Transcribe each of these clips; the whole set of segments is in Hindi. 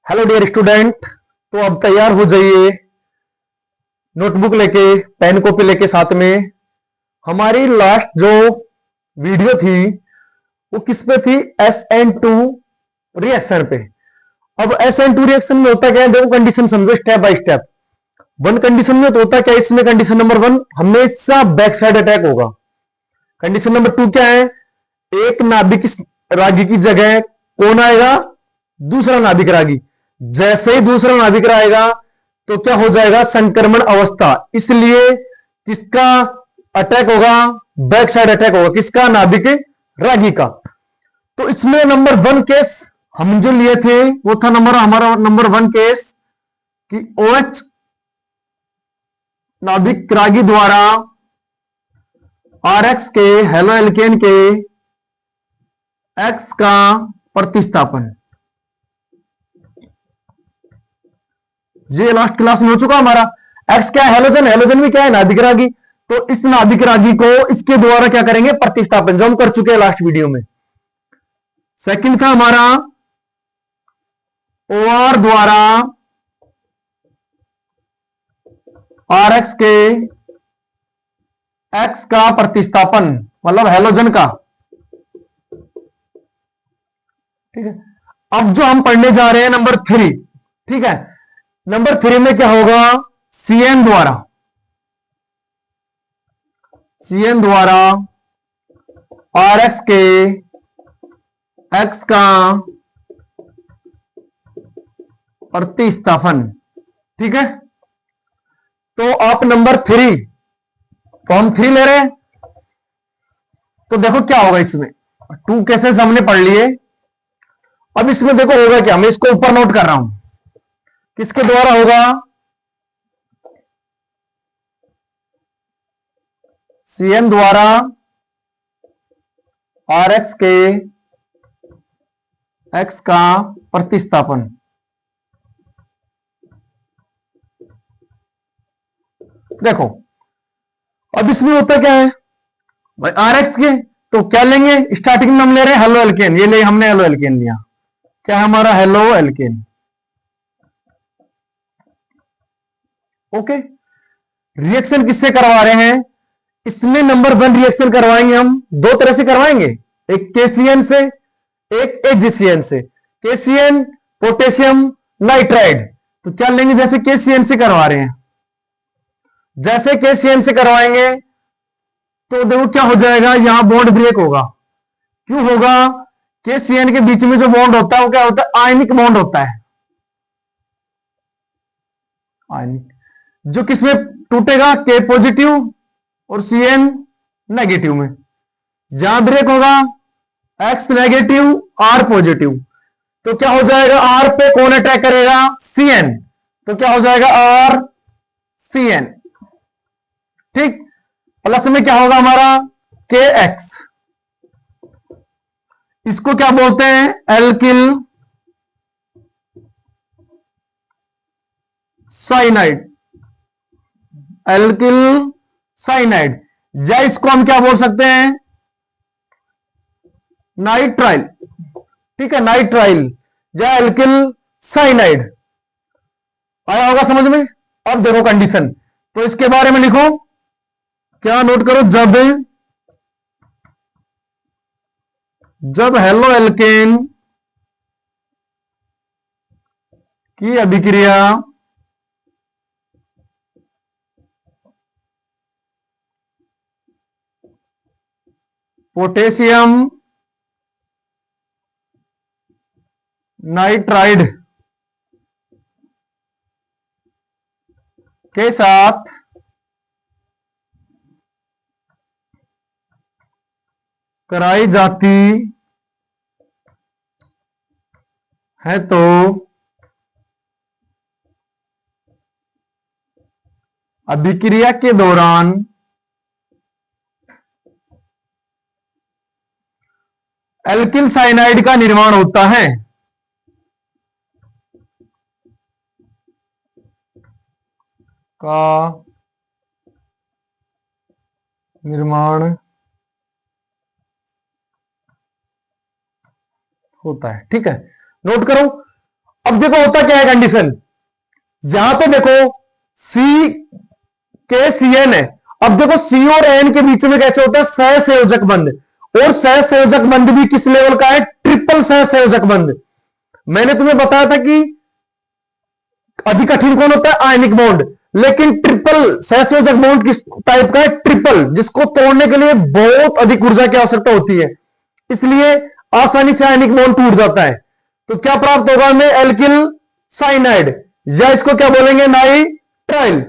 Hello dear student. तो अब तैयार हो जाइए, नोटबुक लेके, पेन कॉपी लेके साथ में। हमारी लास्ट जो वीडियो थी वो किस पे थी? SN2 रिएक्शन पे। अब SN2 रिएक्शन में होता क्या है, देखो कंडीशन समझो step by step. One condition में तो होता क्या है, इसमें कंडीशन नंबर वन हमेशा बैक साइड अटैक होगा। कंडीशन नंबर टू क्या है, एक नाभिक रागी की जगह कौन आएगा? दूसरा नाभिक रागी। जैसे ही दूसरा नाभिक आएगा तो क्या हो जाएगा? संक्रमण अवस्था। इसलिए किसका अटैक होगा? बैक साइड अटैक होगा। किसका? नाभिक रागी का। तो इसमें नंबर वन केस हम जो लिए थे वो था हमारा नंबर वन केस कि OH नाभिक रागी द्वारा RX के हेलो एल्केन के X का प्रतिस्थापन। ये लास्ट क्लास में हो चुका हमारा। एक्स क्या है? हेलोजन। हेलोजन भी क्या है? नाभिक रागी। तो इस नाभिक रागी को इसके द्वारा क्या करेंगे? प्रतिस्थापन, जो हम कर चुके हैं लास्ट वीडियो में। सेकंड था हमारा OR द्वारा RX के X का प्रतिस्थापन, मतलब हेलोजन का। ठीक है। अब जो हम पढ़ने जा रहे हैं नंबर थ्री। ठीक है, नंबर थ्री में क्या होगा? CN द्वारा RX के X का प्रतिस्थापन। ठीक है। तो आप नंबर थ्री, तो हम थ्री ले रहे हैं। तो देखो क्या होगा इसमें। टू केसेस हमने पढ़ लिए। अब इसमें देखो होगा क्या, मैं इसको ऊपर नोट कर रहा हूं। किसके द्वारा होगा? CN द्वारा RX के X का प्रतिस्थापन। देखो अब इसमें होता क्या है भाई, RX के तो क्या लेंगे? स्टार्टिंग में हम ले रहे हैं हेलो एल्केन। ये ले, हमने हेलो एल्केन लिया। क्या है हमारा? Halo alkane. ओके। रिएक्शन किससे करवा रहे हैं? इसमें नंबर वन रिएक्शन करवाएंगे हम, दो तरह से करवाएंगे। एक KCN से, एक HCN से। KCN potassium nitride. तो क्या लेंगे? जैसे KCN से करवा रहे हैं, जैसे KCN से करवाएंगे तो देखो क्या हो जाएगा, यहां बॉन्ड ब्रेक होगा। क्यों होगा? KCN के बीच में जो बॉन्ड होता है वो क्या होता है? आयनिक बॉन्ड होता है। आयनिक, जो किसमें टूटेगा? K पॉजिटिव और CN नेगेटिव में। जहां ब्रेक होगा X नेगेटिव R पॉजिटिव। तो क्या हो जाएगा? R पे कौन अटैक करेगा? CN। तो क्या हो जाएगा? R CN। ठीक। प्लस में क्या होगा हमारा? KX। इसको क्या बोलते हैं? Alkyl cyanide. एल्किल साइनाइड, या इसको हम क्या बोल सकते हैं? नाइट्राइल। ठीक है, नाइट्राइल या एल्किल साइनाइड। आया होगा समझ में। अब देखो कंडीशन, तो इसके बारे में लिखो। क्या नोट करो? जब हेलो एल्केन की अभिक्रिया पोटेशियम नाइट्राइड के साथ कराई जाती है तो अभिक्रिया के दौरान एल्किल साइनाइड का निर्माण होता है। का निर्माण होता है। ठीक है, नोट करो। अब देखो होता क्या है कंडीशन, यहां पे देखो सी के सी एन है। अब देखो सी और एन के बीच में कैसे होता है सहसंयोजक बंध, और सहसंयोजक बंध भी किस लेवल का है, ट्रिपल सहसंयोजक बंध। मैंने तुम्हें बताया था कि अधिक कठिन कौन होता है, आयनिक बॉन्ड, लेकिन ट्रिपल सहसंयोजक बॉन्ड किस टाइप का है, ट्रिपल, जिसको तोड़ने के लिए बहुत अधिक ऊर्जा की आवश्यकता होती है, इसलिए आसानी से आयनिक बॉन्ड टूट जाता है। तो क्या प्राप्त होगा हमें, एल्किल साइनाइड, या इसको क्या बोलेंगे, नाइट्राइल।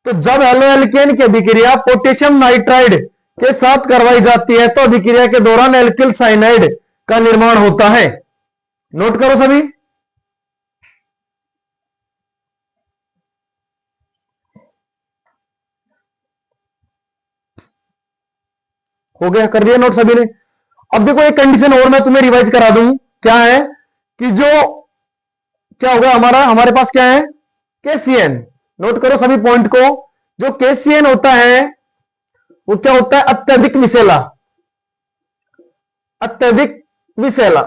तो जब हेलो एल्केन की अभिक्रिया पोटेशियम नाइट्राइड के साथ करवाई जाती है तो अभिक्रिया के दौरान एल्किल साइनाइड का निर्माण होता है। नोट करो सभी। हो गया, कर दिया नोट सभी ने। अब देखो एक कंडीशन और मैं तुम्हें रिवाइज करा दूं, क्या है कि जो क्या होगा हमारे पास क्या है, केसीएन। नोट करो सभी पॉइंट को। जो केसीएन होता है वो क्या होता है, अत्यधिक विषैला, अत्यधिक विषैला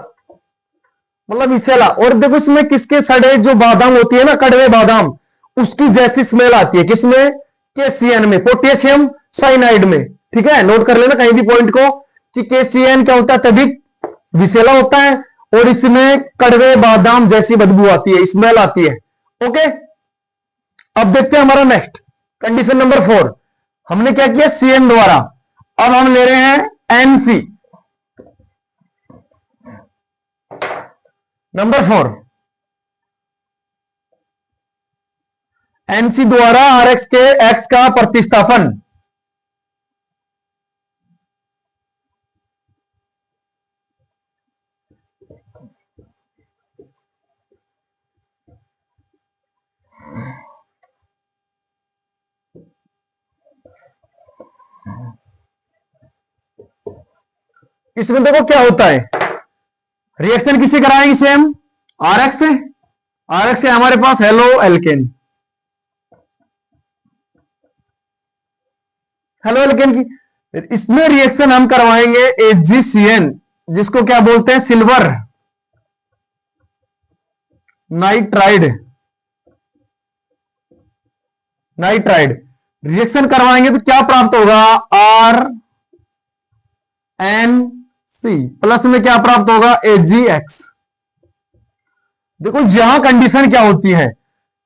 मतलब विषैला। और देखो इसमें किसके सड़े जो बादाम होती है ना, कड़वे बादाम, उसकी जैसी स्मेल आती है, किसमें, केसीएन में, पोटेशियम साइनाइड में। ठीक है, नोट कर लेना कहीं भी पॉइंट को कि केसीएन क्या होता है, अत्यधिक विषैला होता है और इसमें कड़वे बादाम जैसी बदबू आती है, स्मेल आती है। ओके, अब देखते हैं हमारा नेक्स्ट कंडीशन नंबर 4। हमने क्या किया, सीएन द्वारा, अब हम ले रहे हैं एनसी नंबर 4। एनसी द्वारा आरएक्स के एक्स का प्रतिस्थापन, इसमें देखो क्या होता है, रिएक्शन किसे कराएंगे, सेम आरएक्स से। आरएक्स से हमारे पास हेलो एल्केन, हेलो एल्केन की, इसमें रिएक्शन हम करवाएंगे एजीसीएन, जिसको क्या बोलते हैं, सिल्वर नाइट्राइड, नाइट्राइड रिएक्शन करवाएंगे तो क्या प्राप्त होगा, आर एन सी प्लस में क्या प्राप्त होगा, एजीएक्स। देखो यहां कंडीशन क्या होती है,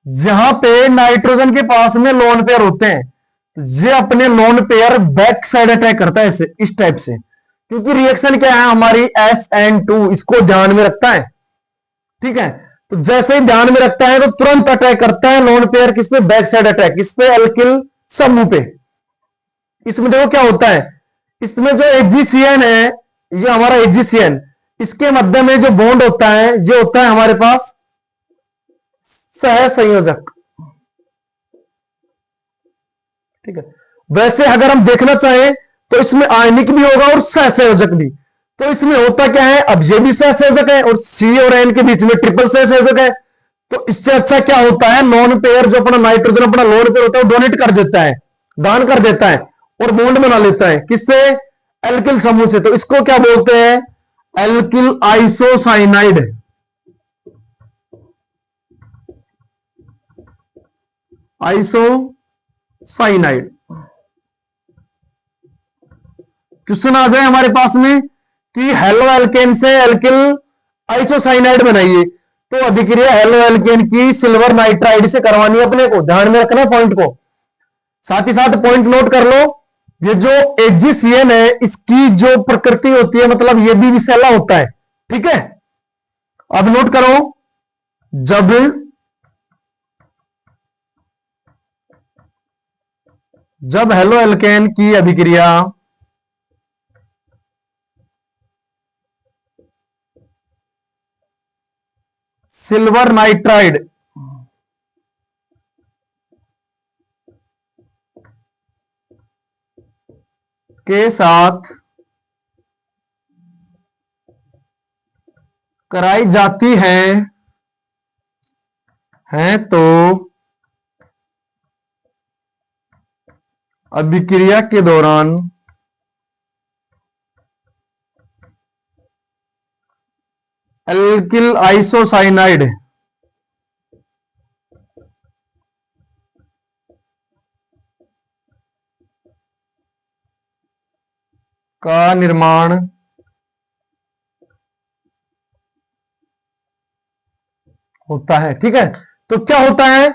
जहां पे नाइट्रोजन के पास में लोन पेयर होते हैं, ये अपने lone pair back side attack करता है इस टाइप से, क्योंकि रिएक्शन क्या है हमारी SN2 इसको ध्यान में रखता है। ठीक है, तो जैसे ही ध्यान में रखता है तो तुरंत अटैक करता है लोन पेयर, किस पे, बैक साइड अटैक, किस पे, एल्किल समूह पे। इसमें देखो क्या होता है, इसमें जो एजीसीएन है, ये हमारा एजीसीएन, इसके मध्य में जो बॉन्ड होता है ये होता है हमारे पास सह संयोजक। ठीक है, वैसे अगर हम देखना चाहें तो इसमें आयनिक भी होगा और सहसंयोजक भी। तो इसमें होता क्या है, अब ये भी सहसंयोजक है और सी और एन के बीच में ट्रिपल सहसंयोजक है। तो इससे अच्छा क्या होता है, लोन पेयर जो अपना नाइट्रोजन अपना लोन पेयर होता है वो डोनेट कर देता है, दान कर देता है और बॉन्ड बना लेता है, किससे, एल्किल समूह से। तो इसको क्या बोलते हैं, एल्किल आइसोसाइनाइड, आइसोसाइनाइड। क्वेश्चन आ जाए हमारे पास में कि हेलो एल्केन से एल्किल आइसोसाइनाइड बनाइए, तो अभिक्रिया हेलो एल्केन की सिल्वर नाइट्राइड से करवानी है अपने को, ध्यान में रखना पॉइंट को। साथ ही साथ पॉइंट नोट कर लो, ये जो एजीसीएन है इसकी जो प्रकृति होती है, मतलब ये भी विषैला होता है। ठीक है, अब नोट करो, जब जब हेलो एल्केन की अभिक्रिया सिल्वर नाइट्राइड के साथ कराई जाती है तो अभिक्रिया के दौरान एल्किल आइसोसाइनाइड का निर्माण होता है। ठीक है, तो क्या होता है,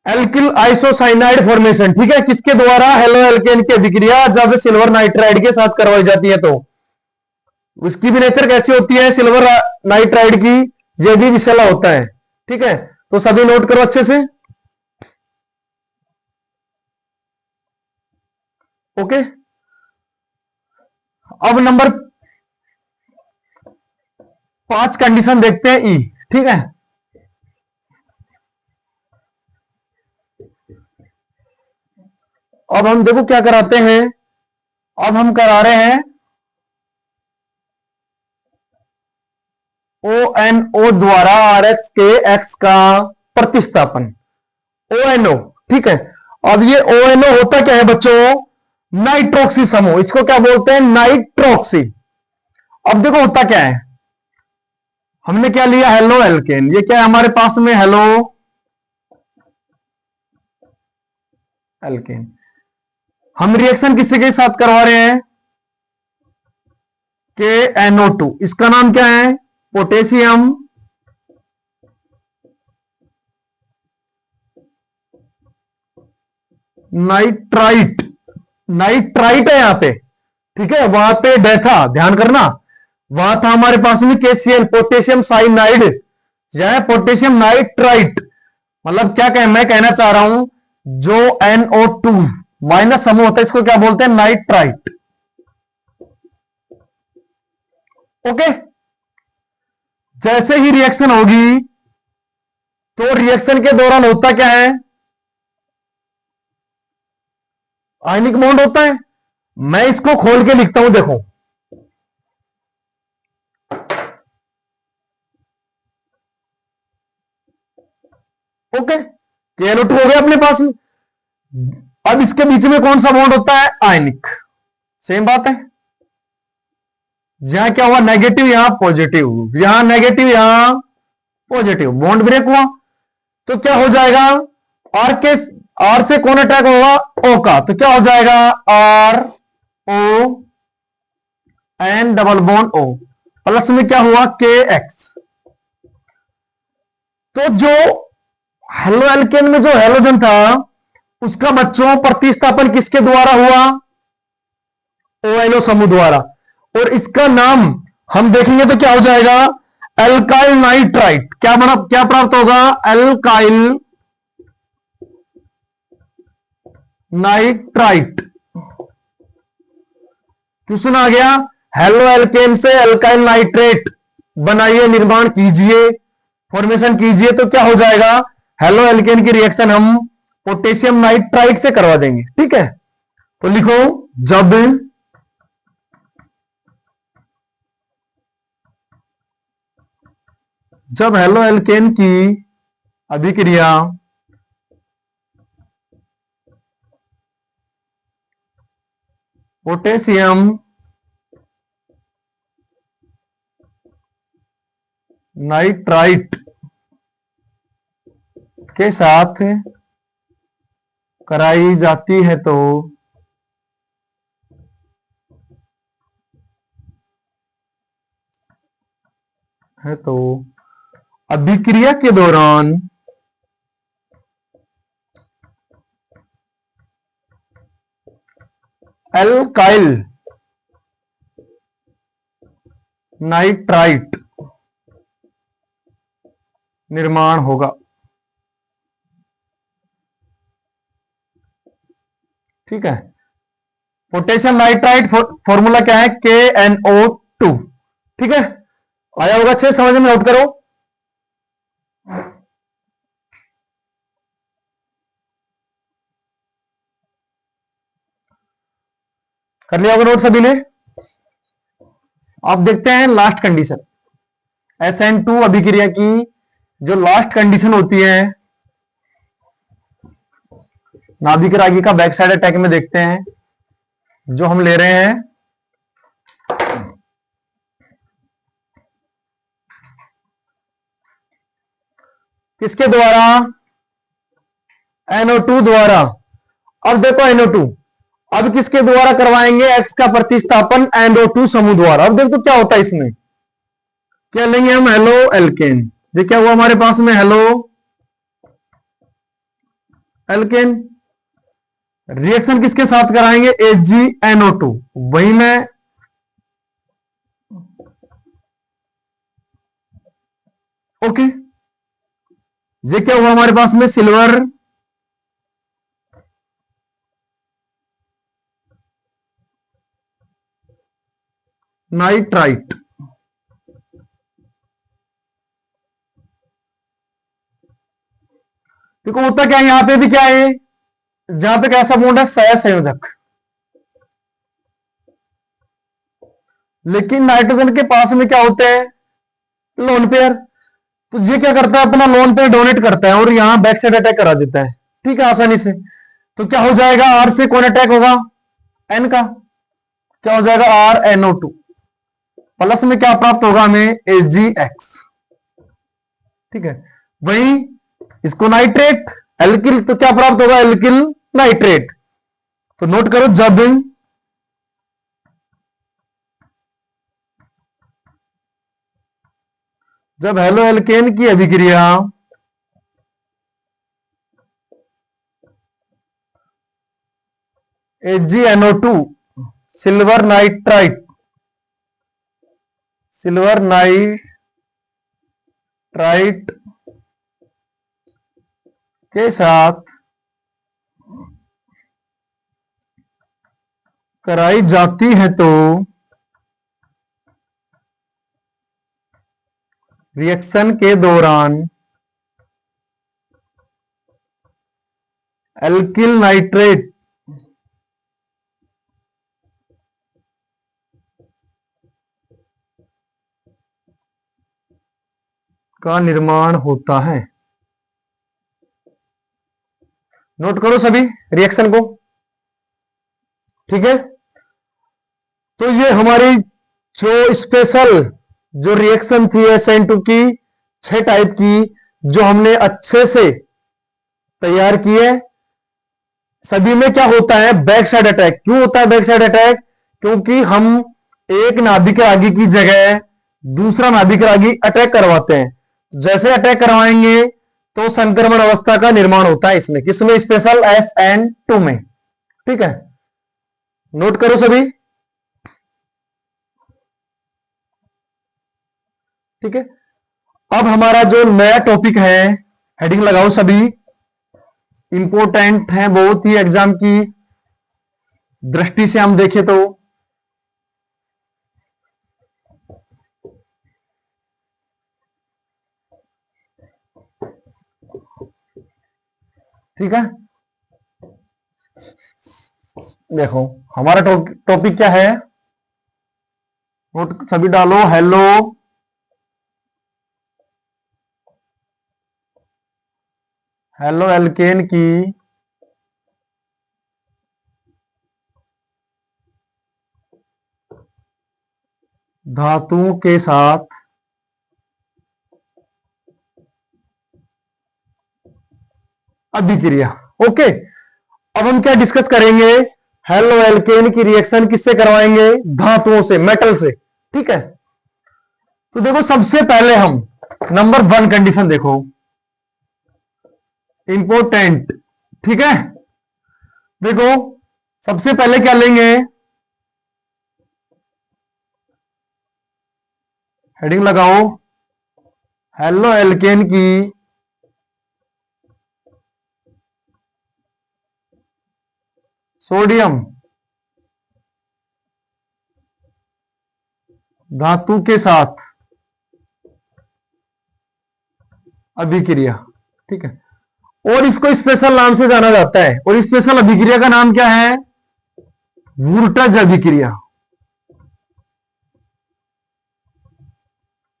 एल्किल आइसोसाइनाइड फॉर्मेशन। ठीक है, किसके द्वारा, हेलो एल्केन की अभिक्रिया जब सिल्वर नाइट्राइड के साथ करवाई जाती है तो उसकी भी नेचर कैसी होती है, सिल्वर नाइट्राइड की, ये भी विषैला होता है। ठीक है, तो सभी नोट करो अच्छे से। ओके, अब नंबर 5 कंडीशन देखते हैं, ई। ठीक है, अब हम देखो क्या कराते हैं, अब हम करा रहे हैं ONO द्वारा RH के X का प्रतिस्थापन, ONO। ठीक है, अब ये ONO होता क्या है बच्चों, नाइट्रोक्सी समूह, इसको क्या बोलते हैं, नाइट्रोक्सी। अब देखो होता क्या है, हमने क्या लिया, हेलो एल्केन, ये क्या है हमारे पास में, हेलो एल्केन। हम रिएक्शन किसी के साथ करवा रहे हैं, KNO2, इसका नाम क्या है, पोटेशियम नाइट्राइट। नाइट्राइट है यहां पे। ठीक है, वहां पे डे था, ध्यान करना, वहां था हमारे पास में KCl, पोटेशियम साइनाइड, यह है पोटेशियम नाइट्राइट। मतलब क्या कह, मैं कहना चाह रहा हूं, जो NO2 माइनस समूह होता है इसको क्या बोलते हैं, नाइट्राइट। ओके, जैसे ही रिएक्शन होगी तो रिएक्शन के दौरान होता क्या है, आयनिक बॉन्ड होता है। मैं इसको खोल के लिखता हूं, देखो, ओके, KNO2 हो गया अपने पास में। अब इसके बीच में कौन सा बॉन्ड होता है, आयनिक, सेम बात है। यहां क्या हुआ, नेगेटिव, यहां पॉजिटिव, यहां नेगेटिव, यहां पॉजिटिव, बॉन्ड ब्रेक हुआ। तो क्या हो जाएगा, आर के, आर से कौन अटैक होगा, ओ का, तो क्या हो जाएगा, R O N double bond O, plus में क्या हुआ, के एक्स। तो जो हेलो एल्केन में जो हेलोजन था उसका बच्चों प्रतिस्थापन किसके द्वारा हुआ, ONO समूह द्वारा, और इसका नाम हम देखेंगे तो क्या हो जाएगा, एल्काइल नाइट्राइट। क्या बना, क्या प्राप्त होगा, एल्काइल नाइट्राइट। क्वेश्चन आ गया, हेलो एल्केन से एल्काइल नाइट्रेट बनाइए, निर्माण कीजिए, फॉर्मेशन कीजिए, तो क्या हो जाएगा, हेलो एल्केन की रिएक्शन हम पोटेशियम नाइट्राइट से करवा देंगे। ठीक है, तो लिखो, जब जब हेलो एल्केन की अभिक्रिया पोटेशियम नाइट्राइट के साथ कराई जाती है तो अभिक्रिया के दौरान एल्काइल नाइट्राइट निर्माण होगा। ठीक है, पोटेशियम नाइट्राइट फॉर्मूला क्या है, KNO2। ठीक है, आया होगा अच्छे समझ में, नोट करो। कर लिया होगा नोट सभी ने। अब देखते हैं लास्ट कंडीशन, SN2 अभिक्रिया की जो लास्ट कंडीशन होती है, नाभिक रागी का बैक साइड अटैक में देखते हैं, जो हम ले रहे हैं, किसके द्वारा, NO2 द्वारा। अब देखो NO2, अब किसके द्वारा करवाएंगे? एक्स का प्रतिस्थापन NO2 समूह द्वारा। अब देखो तो क्या होता है इसमें, क्या लेंगे हम? Halo alkane. ये क्या हुआ हमारे पास में? Halo alkane. रिएक्शन किसके साथ कराएंगे? AgNO2। वही मैं ओके। ये क्या हुआ हमारे पास में? Silver nitrite. देखो होता क्या है, यहां पे भी क्या है, जहां पे कैसा बॉन्ड है? सहसंयोजक। लेकिन नाइट्रोजन के पास में क्या होते हैं? Lone pair. तो ये क्या करता है? अपना लोन पेयर डोनेट करता है और यहां बैक साइड अटैक करा देता है, ठीक है, आसानी से। तो क्या हो जाएगा? आर से कौन अटैक होगा? एन का। क्या हो जाएगा? RnO2 प्लस में क्या प्राप्त होगा हमें? AgX। ठीक है। वही इसको नाइट्रेट एल्किल, तो क्या प्राप्त होगा? Alkyl nitrate. तो नोट करो, जब हेलो एल्केन की अभिक्रिया AgNO2 silver nitrite silver nitrite के साथ कराई जाती है तो रिएक्शन के दौरान एल्किल नाइट्रेट का निर्माण होता है। नोट करो सभी रिएक्शन को, ठीक है। तो ये हमारी जो स्पेशल जो रिएक्शन थी SN2 की 6 टाइप की, जो हमने अच्छे से तैयार की है। सभी में क्या होता है? Back side attack. क्यों होता है बैक साइड अटैक? क्योंकि हम एक नाभिक रागी की जगह दूसरा नाभिक रागी अटैक करवाते हैं। जैसे अटैक करवाएंगे तो संक्रमण अवस्था का निर्माण होता है इसमें। किसमें? स्पेशल SN2 में, ठीक है। नोट करो सभी, ठीक है। अब हमारा जो नया टॉपिक है, हेडिंग लगाओ सभी, इंपोर्टेंट है बहुत ही एग्जाम की दृष्टि से हम देखें तो। ठीक है, देखो हमारा टॉपिक क्या है, नोट सभी डालो। हेलो हेलो एल्केन की धातुओं के साथ अभिक्रिया। ओके, अब हम क्या डिस्कस करेंगे? हेलो एल्केन की रिएक्शन किससे करवाएंगे? धातुओं से, मेटल से, ठीक है। तो देखो सबसे पहले हम नंबर 1 कंडीशन देखो, इंपोर्टेंट, ठीक है। देखो सबसे पहले क्या लेंगे, हेडिंग लगाओ, हेलो एल्केन की सोडियम धातु के साथ अभिक्रिया, ठीक है। और इसको स्पेशल नाम से जाना जाता है, और स्पेशल अभिक्रिया का नाम क्या है? वुर्टज अभिक्रिया।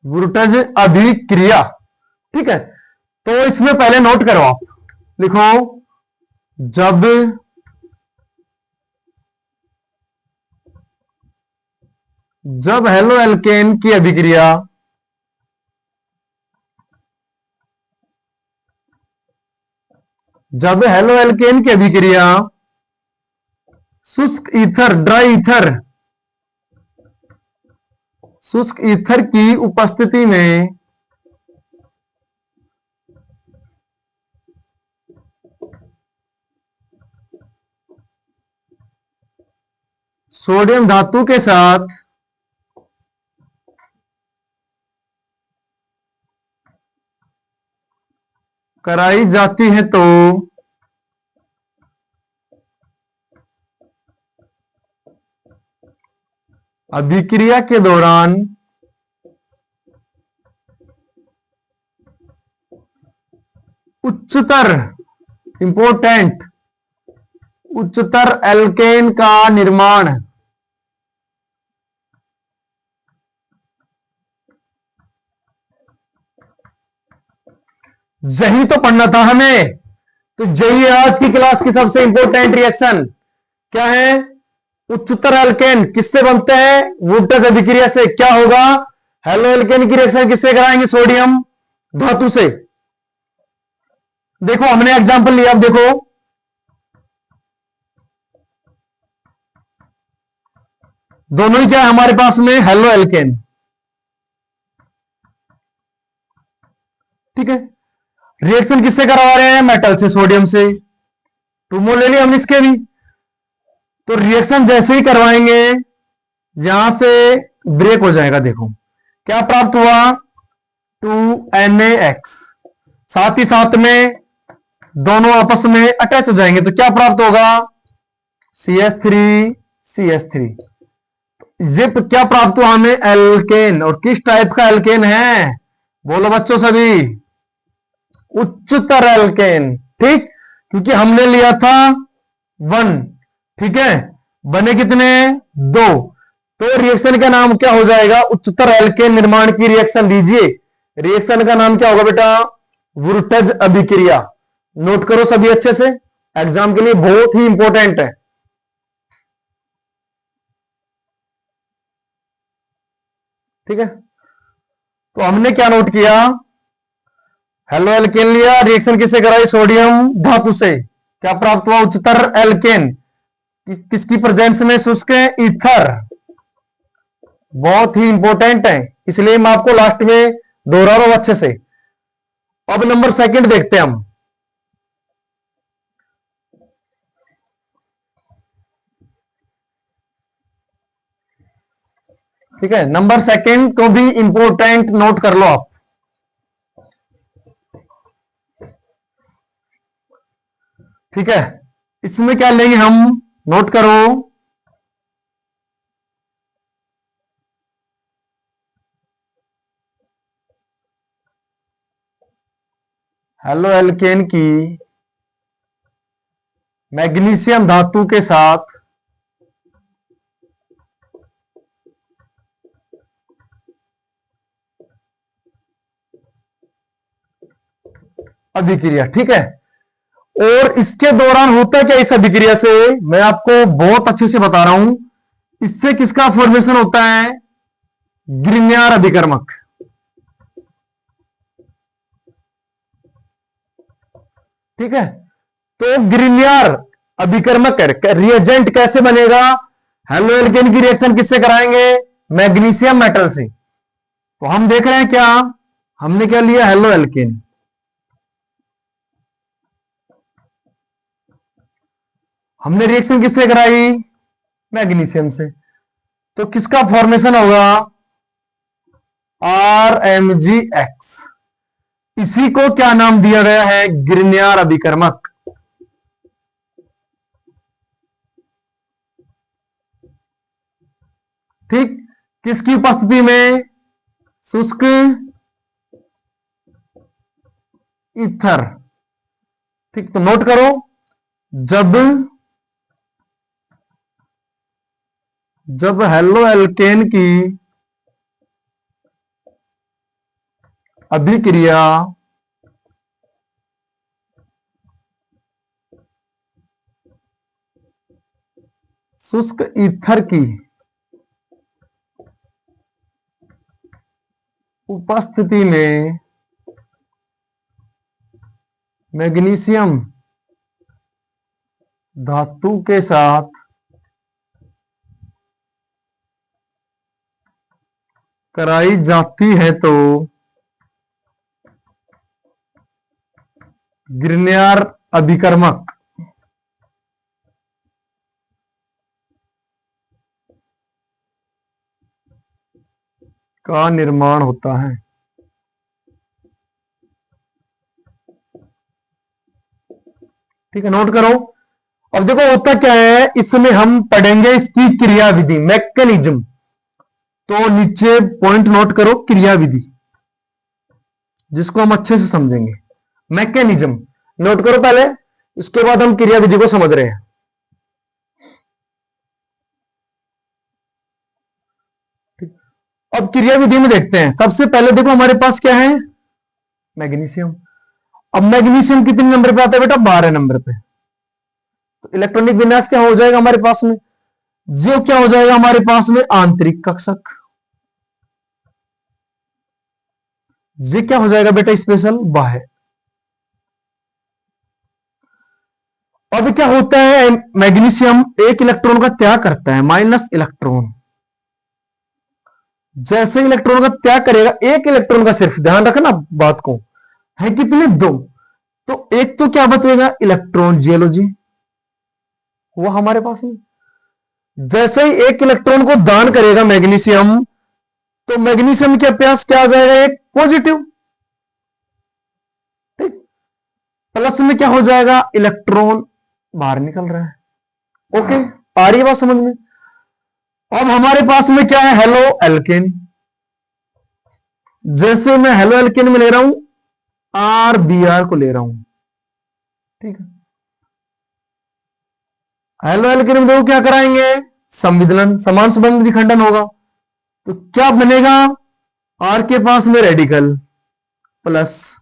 वुर्टज अभिक्रिया, ठीक है। तो इसमें पहले नोट करो आप, लिखो, जब जब हेलो एल्केन की अभिक्रिया जब हेलो एल्केन की अभिक्रिया शुष्क ईथर, ड्राई ईथर, शुष्क ईथर की उपस्थिति में सोडियम धातु के साथ कराई जाती है तो अभिक्रिया के दौरान उच्चतर, इंपोर्टेंट, उच्चतर एल्केन का निर्माण यही तो पढ़ना था हमें। तो यही आज की क्लास की सबसे इंपॉर्टेंट रिएक्शन क्या है? उच्चतर एल्केन किससे बनते हैं? वुल्टज अभिक्रिया से। क्या होगा? हेलो एल्केन की रिएक्शन किससे कराएंगे? सोडियम धातु से। देखो हमने एग्जांपल लिया, अब देखो दोनों ही क्या है हमारे पास में? Halo alkane. ठीक है, रिएक्शन किससे करवा रहे हैं? मेटल से, सोडियम से। 2 मोल ले लिया हमने इसके भी। तो रिएक्शन जैसे ही करवाएंगे यहां से ब्रेक हो जाएगा। देखो क्या प्राप्त हुआ? 2NaX। साथ ही साथ में दोनों आपस में अटैच हो जाएंगे तो क्या प्राप्त होगा? CH3CH3। ये क्या प्राप्त हुआ हमें? एल्केन। और किस टाइप का एल्केन है? बोलो बच्चों सभी। उच्चतर एल्केन। ठीक, क्योंकि हमने लिया था 1। ठीक है, बने कितने? 2। तो रिएक्शन का नाम क्या हो जाएगा? उच्चतर एल्केन निर्माण की रिएक्शन लीजिए। रिएक्शन का नाम क्या होगा बेटा? वुल्टज अभिक्रिया। नोट करो सभी अच्छे से, एग्जाम के लिए बहुत ही इंपॉर्टेंट है। ठीक है, तो हमने क्या नोट किया? हेलो एल्केन लिया, रिएक्शन किससे कराई? सोडियम धातु से। क्या प्राप्त हुआ? उच्चतर एल्केन। किसकी प्रेजेंस में? शुष्क ईथर। बहुत ही इंपॉर्टेंट है, इसलिए मैं आपको लास्ट में दोहरा रहा हूं अच्छे से। अब नंबर सेकंड देखते हैं हम। ठीक है, नंबर सेकंड को भी इंपॉर्टेंट नोट कर लो आप। ठीक है, इसमें क्या लेंगे हम? नोट करो। हेलो एल्केन की मैग्नीशियम धातु के साथ अभिक्रिया। ठीक है, और इसके दौरान होता क्या इस अभिक्रिया से? मैं आपको बहुत अच्छे से बता रहा हूं। इससे किसका फॉर्मेशन होता है? ग्रिग्नार्ड अभिकर्मक। ठीक है, तो ग्रिग्नार्ड अभिकर्मक रिएजेंट कैसे बनेगा? हेलो एल्केन की रिएक्शन किससे कराएंगे? मैग्नीशियम मेटल से। तो हम देख रहे हैं क्या, हमने क्या लिया? Halo alkane. हमने रिएक्शन किससे कराई? मैग्नीशियम से। तो किसका फॉर्मेशन होगा? RMgX। इसी को क्या नाम दिया गया है? ग्रिग्नार्ड अभिकर्मक। ठीक, किसकी उपस्थिति में? शुष्क ईथर। ठीक, तो नोट करो, जब जब हेलो एल्केन की अभिक्रिया शुष्क ईथर की उपस्थिति में मैग्नीशियम धातु के साथ कराई जाती है तो गिरनियार अभिकर्मक का निर्माण होता है। ठीक है, नोट करो। अब देखो होता क्या है, इसमें हम पढ़ेंगे इसकी क्रियाविधि, मैकेनिज्म। तो नीचे पॉइंट नोट करो, क्रियाविधि, जिसको हम अच्छे से समझेंगे। मैकेनिज्म नोट करो पहले, इसके बाद हम क्रियाविधि को समझ रहे हैं। अब क्रियाविधि में देखते हैं। सबसे पहले देखो हमारे पास क्या है, मैग्नीशियम। अब मैग्नीशियम कितने नंबर पे आता है बेटा, 12 नंबर पे। तो इलेक्ट्रॉनिक विन्यास क्या हो जाएगा हमारे पास में, जो क्या हो जाएगा हमारे पास में, आंतरिक कक्षक। ये क्या हो जाएगा बेटा, स्पेशल बाह्य। अब क्या होता है, मैग्नीशियम एक इलेक्ट्रॉन का त्याग करता है, माइनस इलेक्ट्रॉन। जैसे इलेक्ट्रॉन का त्याग करेगा, एक इलेक्ट्रॉन का सिर्फ, ध्यान रखना बात को, है कितने, 2। तो एक तो क्या बचेगा, इलेक्ट्रॉन जियोलॉजी, वो हमारे पास में। जैसे ही एक इलेक्ट्रॉन को दान करेगा मैग्नीशियम, तो मैग्नीशियम के पास क्या आ जाएगा, एक पॉजिटिव। ठीक, प्लस में क्या हो जाएगा, इलेक्ट्रॉन बाहर निकल रहा है। ओके, आ रही है बात समझ में। अब हमारे पास में क्या है, हेलो एल्केन। जैसे मैं हेलो एल्केन में ले रहा हूं, आर बी आर को ले रहा हूं। ठीक है, हेलो एल्केन में देखो क्या कराएंगे, संविदलन, समान संबंध विखंडन होगा। तो क्या बनेगा, आर के पास में रेडिकल प्लस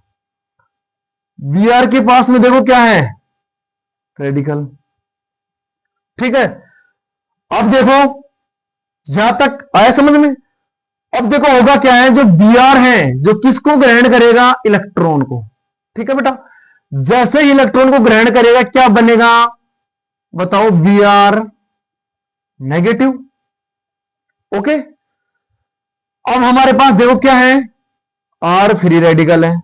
बी आर के पास में देखो क्या है, रेडिकल। ठीक है, अब देखो जहां तक आया समझ में। अब देखो होगा क्या है, जो बी आर है, जो किसको ग्रहण करेगा, इलेक्ट्रॉन को। ठीक है बेटा, जैसे ही इलेक्ट्रॉन को ग्रहण करेगा क्या बनेगा, बताओ, बी आर नेगेटिव। ओके, अब हमारे पास देखो क्या है, आर फ्री रेडिकल है,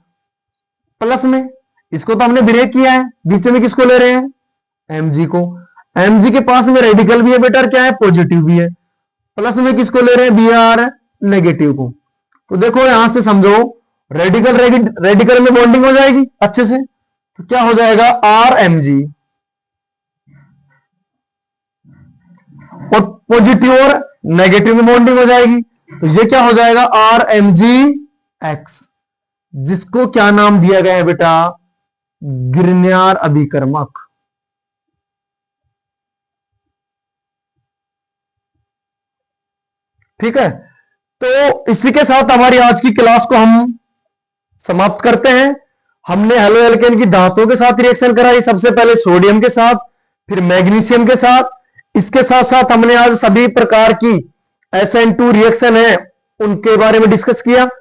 प्लस में इसको तो हमने ब्रेक किया है, बीच में किसको ले रहे हैं, एमजी को। एमजी के पास में रेडिकल भी है बेटा, क्या है, पॉजिटिव भी है। प्लस में किसको ले रहे हैं, बी आर नेगेटिव को। तो देखो यहां से समझो, रेडिकल रेडिकल में बॉन्डिंग हो जाएगी अच्छे से। तो क्या हो जाएगा, आर एम जी, और पॉजिटिव और नेगेटिव में बॉन्डिंग हो जाएगी। तो ये क्या हो जाएगा, आर एम जी एक्स, जिसको क्या नाम दिया गया है बेटा, गिरनियार अभिकर्मक। ठीक है, तो इसी के साथ हमारी आज की क्लास को हम समाप्त करते हैं। हमने हेलो एल्केन की धातुओं के साथ रिएक्शन कराई, सबसे पहले सोडियम के साथ, फिर मैग्नीशियम के साथ। इसके साथ साथ हमने आज सभी प्रकार की SN2 रिएक्शन है उनके बारे में डिस्कस किया।